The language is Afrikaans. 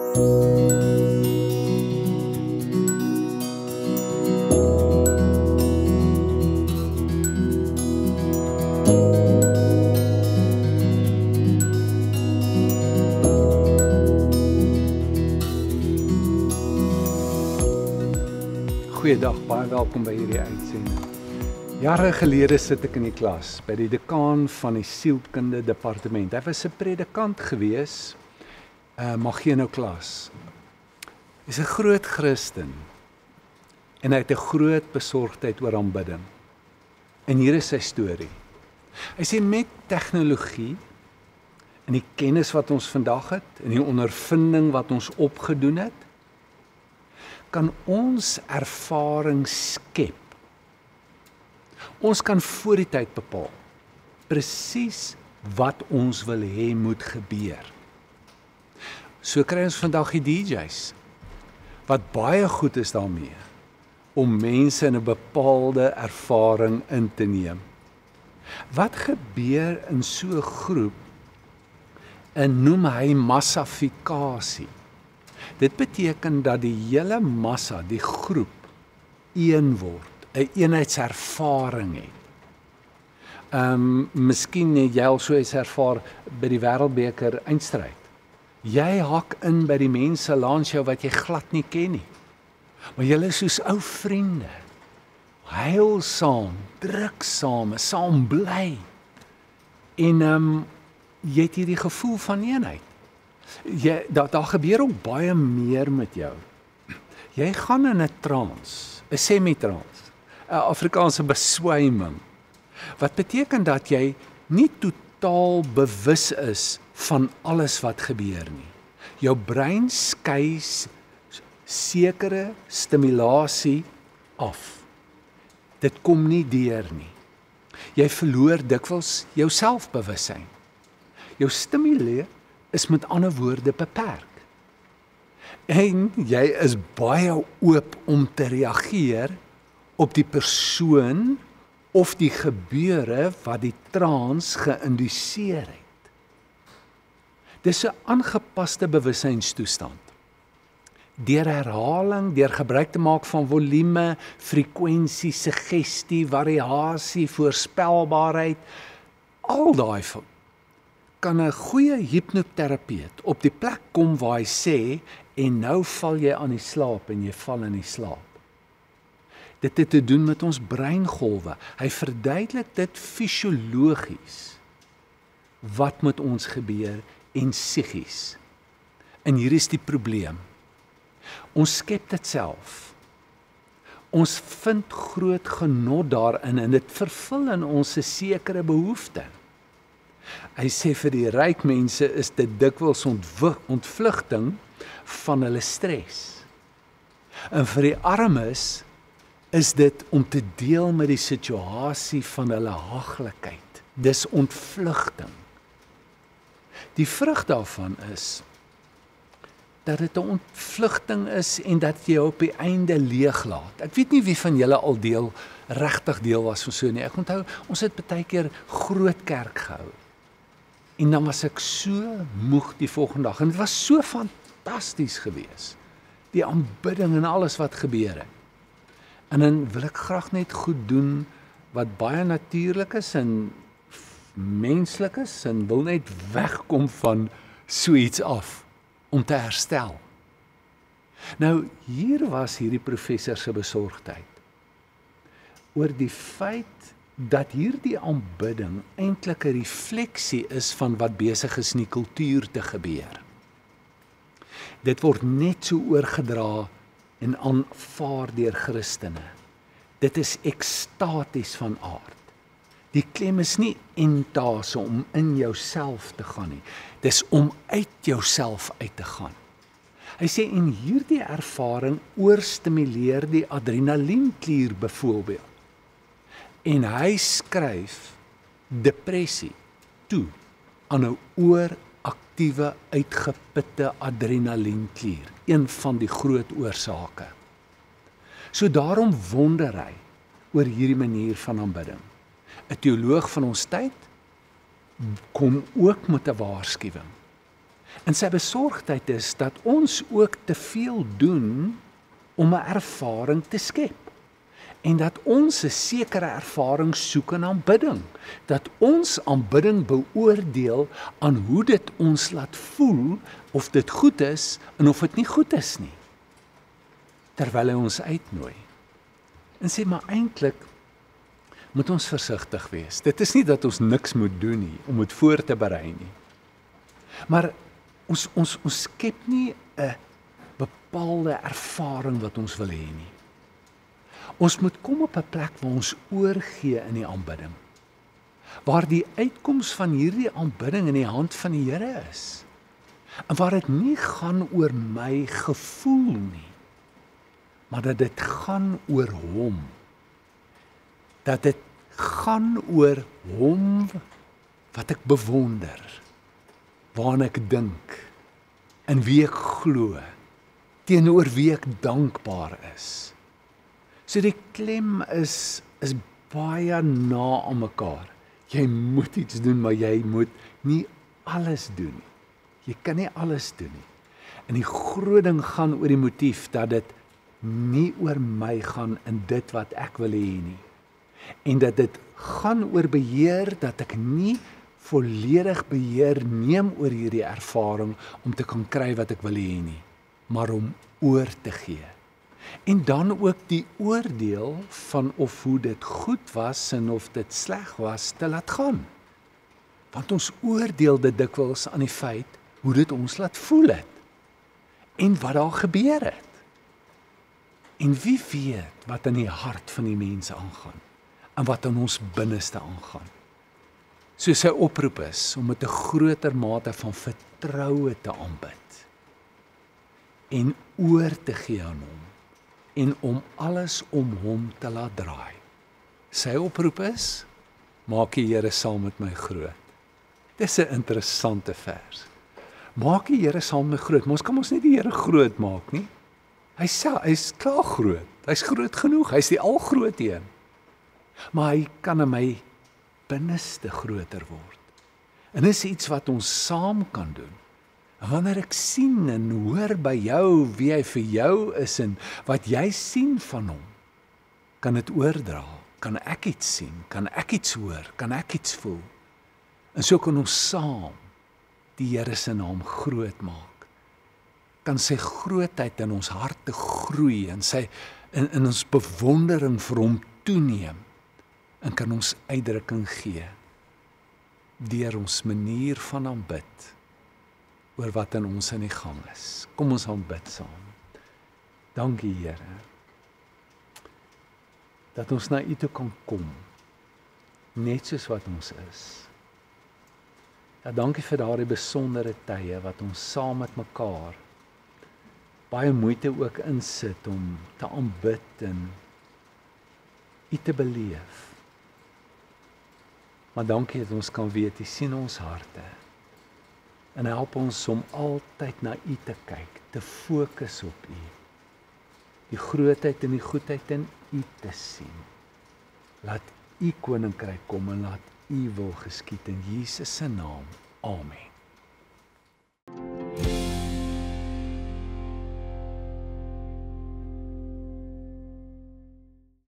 Goeiedag, baie welkom by hierdie uitsending. Jare gelede sit ek in die klas by die dekaan van die sielkunde departement. Hy was 'n predikant gewees, maar geen nou klas. Hy's 'n groot Christen en hy het 'n groot besorgdheid oor aanbidding. En hier is sy storie. Hy sê met tegnologie en die kennis wat ons vandag het en die ondervinding wat ons opgedoen het, kan ons ervaring skep. Ons kan voor die tyd bepaal presies wat ons wil hê moet gebeur. So kry ons vandag die DJ's wat baie goed is daarmee om mense in 'n bepaalde ervaring in te neem. Wat gebeur in so 'n groep en noem hy massifikasie. Dit beteken dat die hele massa, die groep, een word, 'n eenheidservaring het. Miskien het jy al so iets ervaar by die Wêreldbeker eindstryd. Jy hak in by die mense langs jou wat jy glad nie ken nie. Maar julle is soos ou vriende. Huil saam, druk saam bly. En jy het hierdie gevoel van eenheid. Daar gebeur ook baie meer met jou. Jy gaan in 'n trance, 'n semi-trance, 'n Afrikaanse beswyming. Wat beteken dat jy nie totaal bewus is van alles wat gebeur nie. Jou brein skei sekere stimulasie af. Dit kom nie deur nie. Jy verloor dikwels jou selfbewussyn. Jou stimule is met ander woorde beperk. En jy is baie oop om te reageer op die persoon of die gebeure wat die trance geïnduseer het. Dis 'n aangepaste bewusynstoestand. Deur herhaling, deur gebruik te maak van volume, frekwensie, suggestie, variasie, voorspelbaarheid, al daai kan 'n goeie hipnoterapeut op die plek kom waar hy sê, en nou val jy aan die slaap en jy val in die slaap. Dit het te doen met ons breingolwe. Hy verduidelik dit fisiologies. Wat met ons gebeur en psigies. En hier is die probleem. Ons skep dit self. Ons vind groot genot daarin en dit vervul in ons 'n sekere behoefte. Hy sê vir die ryk mense is dit dikwels ontvlugting van hulle stres. En vir die armes is dit om te deel met die situasie van hulle haglikheid. Dis ontvlugting. Die vrug daarvan is dat dit 'n ontvlugting is en dat jy op die einde leeglaat. Ek weet nie wie van julle al regtig deel was van so nie. Ek onthou, ons het baie keer groot kerk gehou. En dan was ek so moeg die volgende dag. En dit was so fantasties geweest. Die aanbidding en alles wat gebeur het. En dan wil ek graag net goed doen wat baie natuurlik is en menslik is en wil net wegkom van so iets af om te herstel. Nou, hier was hierdie professor se besorgdheid oor die feit dat hierdie aanbidding eintlik 'n refleksie is van wat besig is in die kultuur te gebeur. Dit word net so oorgedra en aanvaar deur Christene. Dit is ekstaties van aard. Die klem is nie entase om in jouself te gaan nie. Dis om uit jouself uit te gaan. Hy sê en hierdie ervaring oorstimuleer die adrenalienklier byvoorbeeld. En hy skryf depressie toe aan 'n ooraktiewe uitgeputte adrenalienklier, een van die groot oorsake. So daarom wonder hy oor hierdie manier van aanbidding. 'n Teoloog van ons tyd kom ook met 'n waarskuwing. En sy besorgdheid is dat ons ook te veel doen om 'n ervaring te skep. En dat ons 'n sekere ervaring soek in aanbidding. Dat ons aanbidding beoordeel aan hoe dit ons laat voel, of dit goed is en of dit nie goed is nie. Terwyl hy ons uitnooi. En sê maar eintlik moet ons versigtig wees. Dit is nie dat ons niks moet doen nie om dit voor te berei nie. Maar ons skep nie 'n bepaalde ervaring wat ons wil hê nie. Ons moet kom op 'n plek waar ons oorgee in die aanbidding. Waar die uitkoms van hierdie aanbidding in die hand van die Here is. En waar dit nie gaan oor my gevoel nie, maar dat dit gaan oor hom. Dat dit gaan oor hom wat ek bewonder, waaraan ek dink, in wie ek glo, teenoor wie ek dankbaar is. So die klem is baie na aan mekaar. Jy moet iets doen, maar jy moet nie alles doen nie. Jy kan nie alles doen nie. En die groot ding gaan oor die motief dat dit nie oor my gaan in dit wat ek wil hê nie. En dat dit gaan oor beheer, dat ek nie volledig beheer neem oor hierdie ervaring om te kan kry wat ek wil hê nie, maar om oor te gee. En dan ook die oordeel van of hoe dit goed was en of dit sleg was te laat gaan. Want ons oordeel dit dikwels aan die feit hoe dit ons laat voel het en wat daar gebeur het. En wie weet wat in die hart van die mense aangaan en wat in ons binneste aangaan. So sy oproep is om met 'n groter mate van vertroue te aanbid en oor te gee aan hom en om alles om hom te laat draai. Sy oproep is: maak die Here saam met my groot. Dis 'n interessante vers. Maak die Here saam met my groot. Maar ons kan ons nie die Here groot maak nie. Hy's klaar groot. Hy's groot genoeg. Hy's die algroot een. Maar hy kan in my binneste groter word. En dis iets wat ons saam kan doen. En wanneer ek sien en hoor by jou wie hy vir jou is en wat jy sien van hom, kan dit oordra. Kan ek iets sien? Kan ek iets hoor? Kan ek iets voel? En so kan ons saam die Here se naam groot maak. Kan sy grootheid in ons harte groei en in ons bewondering vir hom toeneem. En kan ons uitdrukking gee deur ons manier van aanbid oor wat in ons in die gang is. Kom ons aanbid saam. Dankie Here dat ons na U toe kan kom, net soos wat ons is. Ja, dankie vir daardie besondere tye wat ons saam met mekaar baie moeite ook insit om te aanbid en U te beleef. Maar dankie dat ons kan weet, U sien ons harte. En help ons om altyd na U te kyk, te fokus op U. Die grootheid en die goedheid in U te sien. Laat U koninkryk kom en laat U wil geskied in Jesus se naam. Amen.